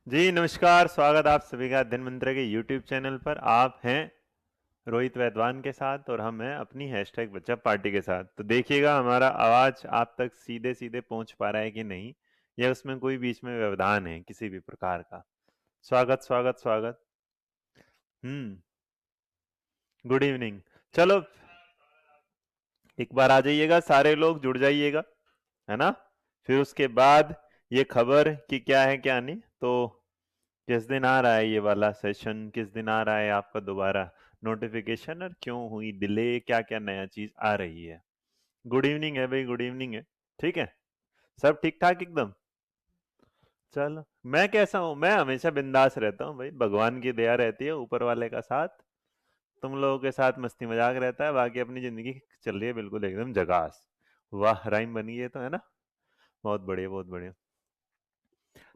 जी नमस्कार, स्वागत आप सभी का अध्ययन मंत्र के YouTube चैनल पर। आप हैं रोहित वैद्वान के साथ और हम हैं अपनी हैशटैग बच्चा पार्टी के साथ। तो देखिएगा हमारा आवाज आप तक सीधे सीधे पहुंच पा रहा है कि नहीं, या उसमें कोई बीच में व्यवधान है किसी भी प्रकार का। स्वागत स्वागत स्वागत। Good evening. चलो एक बार आ जाइएगा, सारे लोग जुड़ जाइएगा, है ना। फिर उसके बाद ये खबर कि क्या है क्या नहीं, तो किस दिन आ रहा है ये वाला सेशन, किस दिन आ रहा है आपका दोबारा नोटिफिकेशन, और क्यों हुई डिले, क्या क्या नया चीज आ रही है। गुड इवनिंग है भाई, गुड इवनिंग है। ठीक है, सब ठीक ठाक एकदम। चलो मैं कैसा हूँ, मैं हमेशा बिंदास रहता हूँ भाई, भगवान की दया रहती है, ऊपर वाले का साथ, तुम लोगों के साथ मस्ती मजाक रहता है, बाकी अपनी जिंदगी चल रही है बिल्कुल एकदम जगास। वाह, राइम बनी है तो, है ना। बहुत बढ़िया, बहुत बढ़िया।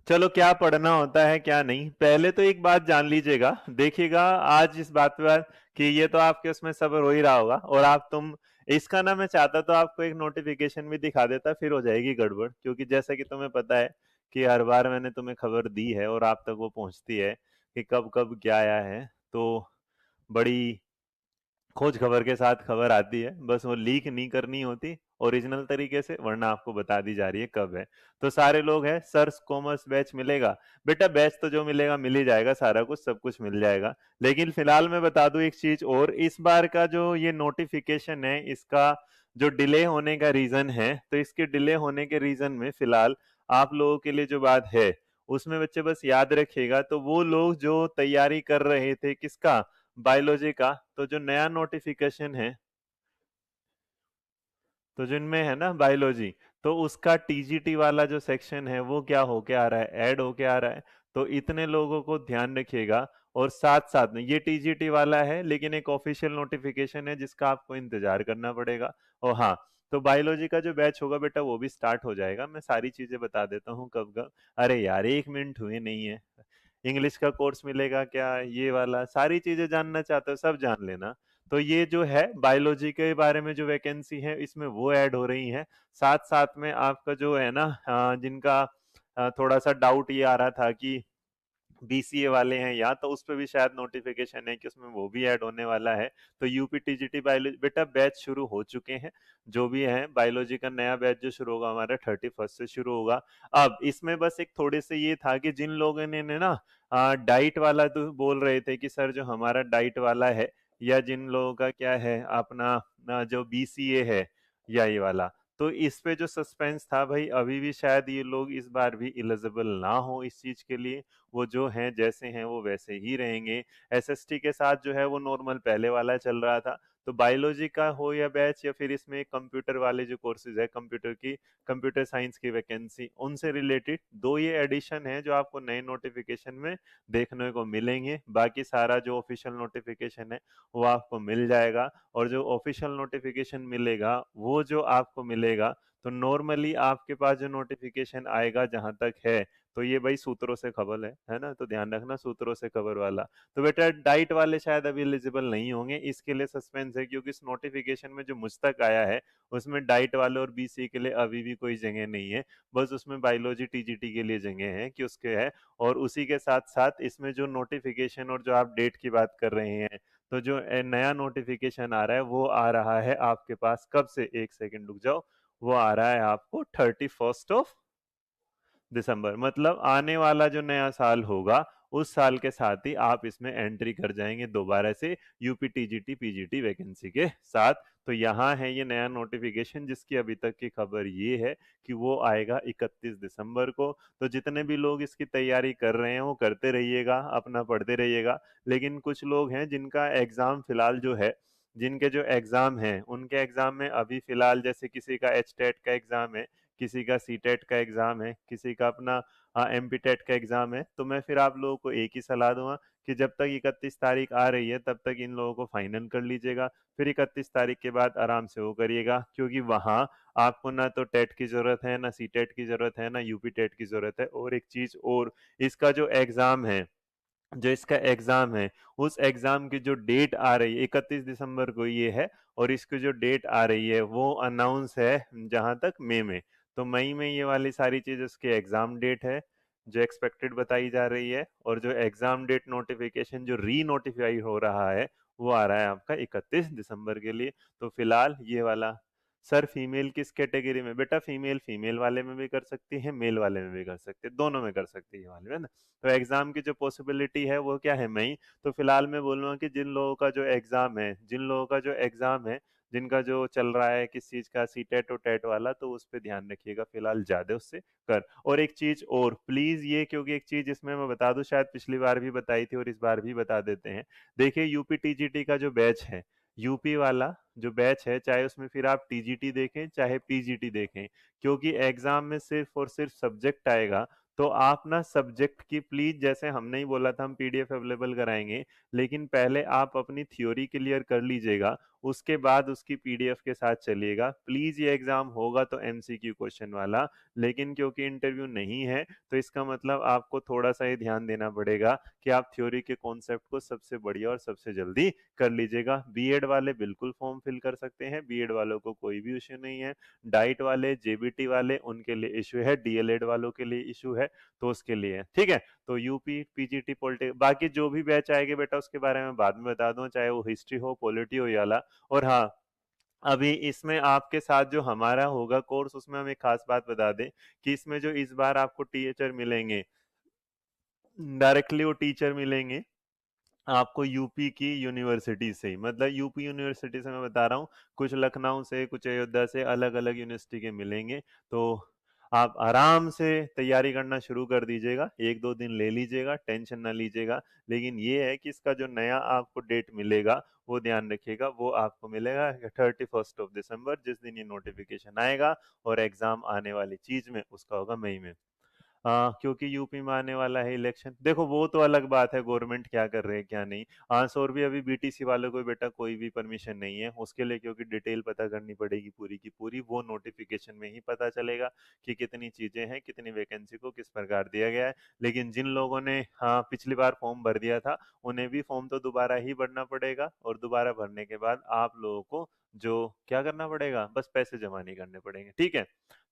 चलो क्या पढ़ना होता है क्या नहीं, पहले तो एक बात जान लीजिएगा, देखिएगा आज इस बात पर कि ये तो आपके उसमें सब्र हो ही रहा होगा, और आप तुम इसका ना, मैं चाहता तो आपको एक नोटिफिकेशन भी दिखा देता, फिर हो जाएगी गड़बड़, क्योंकि जैसा कि तुम्हें पता है कि हर बार मैंने तुम्हें खबर दी है और आप तक वो पहुंचती है कि कब कब क्या आया है। तो बड़ी खोज खबर के साथ खबर आती है, बस वो लीक नहीं करनी होती ओरिजिनल तरीके से, वरना आपको बता दी जा रही है कब है। तो सारे लोग हैं, सर कॉमर्स बैच मिलेगा बेटा, बैच तो जो मिलेगा मिल ही जाएगा, सारा कुछ सब कुछ मिल जाएगा। लेकिन फिलहाल मैं बता दूं एक चीज और, इस बार का जो ये नोटिफिकेशन है, इसका जो डिले होने का रीजन है, तो इसके डिले होने के रीजन में फिलहाल आप लोगों के लिए जो बात है उसमें बच्चे बस याद रखिएगा, तो वो लोग जो तैयारी कर रहे थे किसका, बायोलॉजी का, तो जो नया नोटिफिकेशन है, तो जिनमें है ना बायोलॉजी, तो उसका टीजीटी वाला जो सेक्शन है वो क्या होके आ रहा है, ऐड होके आ रहा है। तो इतने लोगों को ध्यान रखिएगा, और साथ साथ में ये टीजीटी वाला है, लेकिन एक ऑफिशियल नोटिफिकेशन है जिसका आपको इंतजार करना पड़ेगा। और हाँ, तो बायोलॉजी का जो बैच होगा बेटा वो भी स्टार्ट हो जाएगा, मैं सारी चीजें बता देता हूँ कब कब। अरे यार 1 मिनट हुए नहीं है। इंग्लिश का कोर्स मिलेगा क्या, ये वाला सारी चीजें जानना चाहते हो सब जान लेना। तो ये जो है बायोलॉजी के बारे में जो वैकेंसी है इसमें वो ऐड हो रही है। साथ साथ में आपका जो है ना, जिनका थोड़ा सा डाउट ये आ रहा था कि बीसीए वाले हैं, या तो उस पर भी शायद नोटिफिकेशन है कि उसमें वो भी ऐड होने वाला है। तो यूपी टीजीटी बायोलॉजी बेटा बैच शुरू हो चुके हैं, जो भी है बायोलॉजी का नया बैच जो शुरू होगा हमारा 31 से शुरू होगा। अब इसमें बस एक थोड़े से ये था कि जिन लोगों ने ना डाइट वाला तो बोल रहे थे कि सर जो हमारा डाइट वाला है, या जिन लोगों का क्या है अपना जो बीसीए है या ये वाला, तो इस पे जो सस्पेंस था भाई, अभी भी शायद ये लोग इस बार भी इलिजिबल ना हो इस चीज के लिए। वो जो हैं जैसे हैं वो वैसे ही रहेंगे। एसएसटी के साथ जो है वो नॉर्मल पहले वाला चल रहा था। तो बायोलॉजी का हो या बैच, या फिर इसमें कंप्यूटर वाले जो कोर्सेज है, कंप्यूटर साइंस की वैकेंसी, उनसे रिलेटेड दो ये एडिशन है जो आपको नए नोटिफिकेशन में देखने को मिलेंगे। बाकी सारा जो ऑफिशियल नोटिफिकेशन है वो आपको मिल जाएगा, और जो ऑफिशियल नोटिफिकेशन मिलेगा वो जो आपको मिलेगा, तो नॉर्मली आपके पास जो नोटिफिकेशन आएगा जहां तक है, तो ये भाई सूत्रों से खबर है ना, तो ध्यान रखना सूत्रों से खबर वाला। तो बेटा डाइट वाले शायद अभी एलिजिबल नहीं होंगे, इसके लिए सस्पेंस है, क्योंकि इस नोटिफिकेशन में जो मुझ तक आया है उसमें डाइट वाले और बीसी के लिए अभी भी कोई जगह नहीं है। बस उसमें बायोलॉजी टीजीटी के लिए जगह है कि उसके है। और उसी के साथ साथ इसमें जो नोटिफिकेशन और जो आप डेट की बात कर रहे हैं, तो जो नया नोटिफिकेशन आ रहा है वो आ रहा है आपके पास कब से, एक सेकंड रुक जाओ, वो आ रहा है आपको 31 दिसंबर, मतलब आने वाला जो नया साल होगा उस साल के साथ ही आप इसमें एंट्री कर जाएंगे दोबारा से यूपी टीजीटी पीजीटी वैकेंसी के साथ। तो यहाँ है ये नया नोटिफिकेशन जिसकी अभी तक की खबर ये है कि वो आएगा 31 दिसंबर को। तो जितने भी लोग इसकी तैयारी कर रहे हैं वो करते रहिएगा, अपना पढ़ते रहिएगा। लेकिन कुछ लोग हैं जिनका एग्जाम फिलहाल जो है, जिनके जो एग्जाम हैं उनके एग्जाम में अभी फिलहाल, जैसे किसी का एच टेट का एग्जाम है, किसी का सी टेट का एग्जाम है, किसी का अपना एम पी टेट का एग्जाम है, तो मैं फिर आप लोगों को एक ही सलाह दूंगा कि जब तक 31 तारीख आ रही है तब तक इन लोगों को फाइनल कर लीजिएगा। फिर 31 तारीख के बाद आराम से वो करिएगा, क्योंकि वहां आपको ना तो टेट की जरूरत है, ना सी टेट की जरूरत है, ना यूपी टेट की जरूरत है। और एक चीज और, इसका जो एग्जाम है, जो इसका एग्जाम है, उस एग्जाम की जो डेट आ रही है 31 दिसंबर को ये है, और इसकी जो डेट आ रही है वो अनाउंस है जहां तक मई में। तो मई में ये वाली सारी चीज उसकी एग्जाम डेट है। जो एक्सपेक्टेड बताई जा रही है, और जो एग्जाम डेट नोटिफिकेशन जो री नोटिफाई हो रहा है वो आ रहा है आपका 31 दिसंबर के लिए। तो फिलहाल ये वाला। सर फीमेल किस कैटेगरी में? बेटा फीमेल फीमेल वाले में भी कर सकती है, मेल वाले में भी कर सकती है, दोनों में कर सकती है वाले, है ना। तो एग्जाम की जो पॉसिबिलिटी है वो क्या है, मई। तो फिलहाल मैं बोलूँगा कि जिन लोगों का जो एग्जाम है, जिन लोगों का जो एग्जाम है, जिनका जो चल रहा है किस चीज का, सी टेट और टेट वाला, तो उस पर ध्यान रखिएगा फिलहाल ज्यादा उससे कर। और एक चीज और प्लीज ये, क्योंकि एक चीज इसमें मैं बता दूं, शायद पिछली बार भी बताई थी और इस बार भी बता देते हैं। देखिए यूपी टीजीटी का जो बैच है, यूपी वाला जो बैच है, चाहे उसमें फिर आप टीजीटी देखें चाहे पीजीटी देखें, क्योंकि एग्जाम में सिर्फ और सिर्फ सब्जेक्ट आएगा। तो आप ना सब्जेक्ट की प्लीज, जैसे हमने ही बोला था हम पीडीएफ अवेलेबल कराएंगे, लेकिन पहले आप अपनी थ्योरी क्लियर कर लीजिएगा, उसके बाद उसकी पीडीएफ के साथ चलिएगा प्लीज। ये एग्जाम होगा तो एमसीक्यू क्वेश्चन वाला, लेकिन क्योंकि इंटरव्यू नहीं है तो इसका मतलब आपको थोड़ा सा ही ध्यान देना पड़ेगा कि आप थ्योरी के कॉन्सेप्ट को सबसे बढ़िया और सबसे जल्दी कर लीजिएगा। बीएड वाले बिल्कुल फॉर्म फिल कर सकते हैं, बीएड वालों को कोई भी इश्यू नहीं है। डाइट वाले, जेबीटी वाले, उनके लिए इशू है, डीएलएड वालों के लिए इशू है, तो उसके लिए है, ठीक है। तो यूपी पीजीटी पॉलिटिक्स, बाकी जो भी बैच आएंगे बेटा उसके बारे में बाद में बता दूं, चाहे वो हिस्ट्री हो, पॉलिटी हो या ला। और हाँ, अभी इसमें आपके साथ जो हमारा होगा कोर्स, उसमें हम एक खास बात बता दें कि इसमें जो इस बार आपको टीचर मिलेंगे, डायरेक्टली वो टीचर मिलेंगे आपको यूपी की यूनिवर्सिटी से ही, मतलब यूपी यूनिवर्सिटी से मैं बता रहा हूँ, कुछ लखनऊ से, कुछ अयोध्या से, अलग अलग यूनिवर्सिटी के मिलेंगे। तो आप आराम से तैयारी करना शुरू कर दीजिएगा, एक दो दिन ले लीजिएगा, टेंशन ना लीजिएगा। लेकिन ये है कि इसका जो नया आपको डेट मिलेगा वो ध्यान रखिएगा, वो आपको मिलेगा 31 दिसंबर, जिस दिन ये नोटिफिकेशन आएगा, और एग्जाम आने वाली चीज में उसका होगा मई में। क्योंकि यूपी में आने वाला है इलेक्शन, देखो वो तो अलग बात है, गवर्नमेंट क्या कर रहे हैं क्या नहीं। और भी अभी बीटीसी वालों को बेटा कोई भी परमिशन नहीं है उसके लिए, क्योंकि डिटेल पता करनी पड़ेगी पूरी की पूरी, वो नोटिफिकेशन में ही पता चलेगा कि कितनी चीजें हैं, कितनी वैकेंसी को किस प्रकार दिया गया है। लेकिन जिन लोगों ने हाँ पिछली बार फॉर्म भर दिया था, उन्हें भी फॉर्म तो दोबारा ही भरना पड़ेगा, और दोबारा भरने के बाद आप लोगों को जो क्या करना पड़ेगा, बस पैसे जमा नहीं करने पड़ेंगे, ठीक है।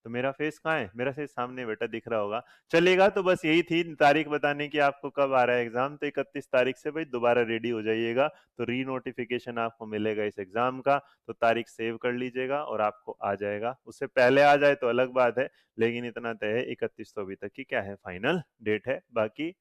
तो मेरा फेस कहाँ है? मेरा फेस सामने बेटा दिख रहा होगा। चलेगा, तो बस यही थी तारीख बताने की आपको कब आ रहा है एग्जाम। तो 31 तारीख से भाई दोबारा रेडी हो जाइएगा, तो री नोटिफिकेशन आपको मिलेगा इस एग्जाम का, तो तारीख सेव कर लीजिएगा और आपको आ जाएगा। उससे पहले आ जाए तो अलग बात है, लेकिन इतना तय है 31 तो अभी तक की क्या है, फाइनल डेट है। बाकी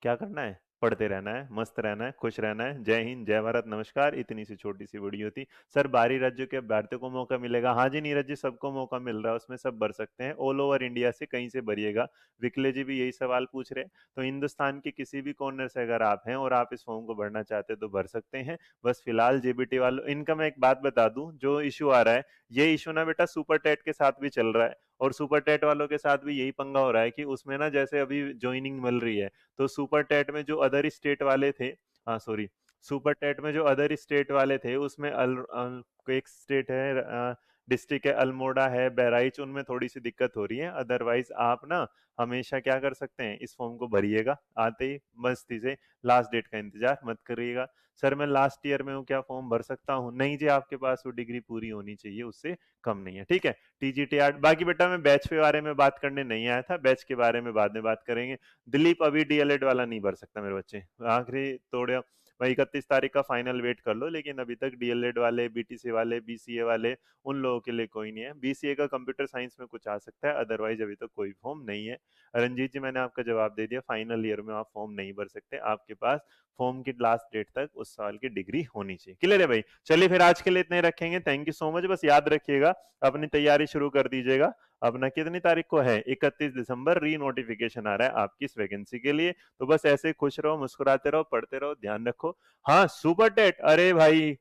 क्या करना है, पढ़ते रहना है, मस्त रहना है, खुश रहना है। जय हिंद, जय भारत, नमस्कार। इतनी सी छोटी सी वीडियो थी। सर बाहरी राज्यों के अभ्यर्थियों को मौका मिलेगा? हाँ जी नीरज जी, सबको मौका मिल रहा है, उसमें सब भर सकते हैं, ऑल ओवर इंडिया से कहीं से भरिएगा। विकले जी भी यही सवाल पूछ रहे हैं, तो हिंदुस्तान के किसी भी कॉर्नर से अगर आप हैं और आप इस फॉर्म को भरना चाहते हैं तो भर सकते हैं। बस फिलहाल जेबीटी वालों, इनका मैं एक बात बता दूं, जो इशू आ रहा है, ये इशू ना बेटा सुपर टेट के साथ भी चल रहा है, और सुपर टेट वालों के साथ भी यही पंगा हो रहा है कि उसमें ना जैसे अभी ज्वाइनिंग मिल रही है, तो सुपर टेट में जो अदर स्टेट वाले थे, हाँ सॉरी, सुपर टेट में जो अदर स्टेट वाले थे उसमें एक स्टेट है, डिस्ट्रिक्ट है अल्मोड़ा है, बहराइच, उनमें थोड़ी सी दिक्कत हो रही है। अदरवाइज आप ना हमेशा क्या कर सकते हैं, इस फॉर्म को भरिएगा आते ही मस्ती से, लास्ट डेट का इंतजार मत करिएगा। सर मैं लास्ट ईयर में हूँ, क्या फॉर्म भर सकता हूँ? नहीं जी, आपके पास वो डिग्री पूरी होनी चाहिए, उससे कम नहीं है, ठीक है। टीजीटी आर्ट, बाकी बेटा मैं बैच के बारे में बात करने नहीं आया था, बैच के बारे में बाद में बात करेंगे। दिलीप अभी डीएलएड वाला नहीं भर सकता मेरे बच्चे, आखिरी तोड़े भाई 31 तारीख का फाइनल वेट कर लो, लेकिन अभी तक डीएलएड वाले, बीटीसी वाले, बीसीए वाले, उन लोगों के लिए कोई नहीं है। बीसीए का कंप्यूटर साइंस में कुछ आ सकता है, अदरवाइज अभी तक कोई फॉर्म नहीं है। रंजीत जी मैंने आपका जवाब दे दिया, फाइनल ईयर में आप फॉर्म नहीं भर सकते, आपके पास फॉर्म की लास्ट डेट तक उस साल की डिग्री होनी चाहिए। क्लियर है भाई? चलिए फिर आज के लिए इतने रखेंगे, थैंक यू सो मच। बस याद रखिएगा, अपनी तैयारी शुरू कर दीजिएगा। अपना कितनी तारीख को है? 31 दिसंबर री नोटिफिकेशन आ रहा है आपकी इस वैकेंसी के लिए। तो बस ऐसे खुश रहो, मुस्कुराते रहो, पढ़ते रहो, ध्यान रखो। हाँ सुपर टेट, अरे भाई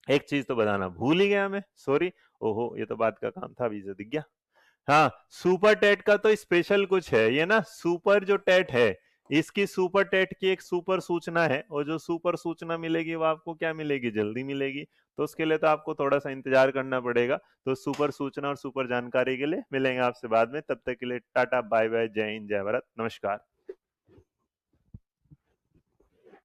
एक चीज तो बताना भूल ही गया मैं, सॉरी। ओहो, ये तो बात का काम था, अभी से दिख गया। हाँ, सुपर टेट का तो स्पेशल कुछ है ये ना, सुपर जो टेट है, इसकी सुपर टेट की एक सुपर सूचना है, और जो सुपर सूचना मिलेगी वो आपको क्या मिलेगी, जल्दी मिलेगी। तो उसके लिए तो आपको थोड़ा सा इंतजार करना पड़ेगा। तो सुपर सूचना और सुपर जानकारी के लिए मिलेंगे आपसे बाद में, तब तक के लिए टाटा बाय बाय, जय हिंद, जय भारत, नमस्कार।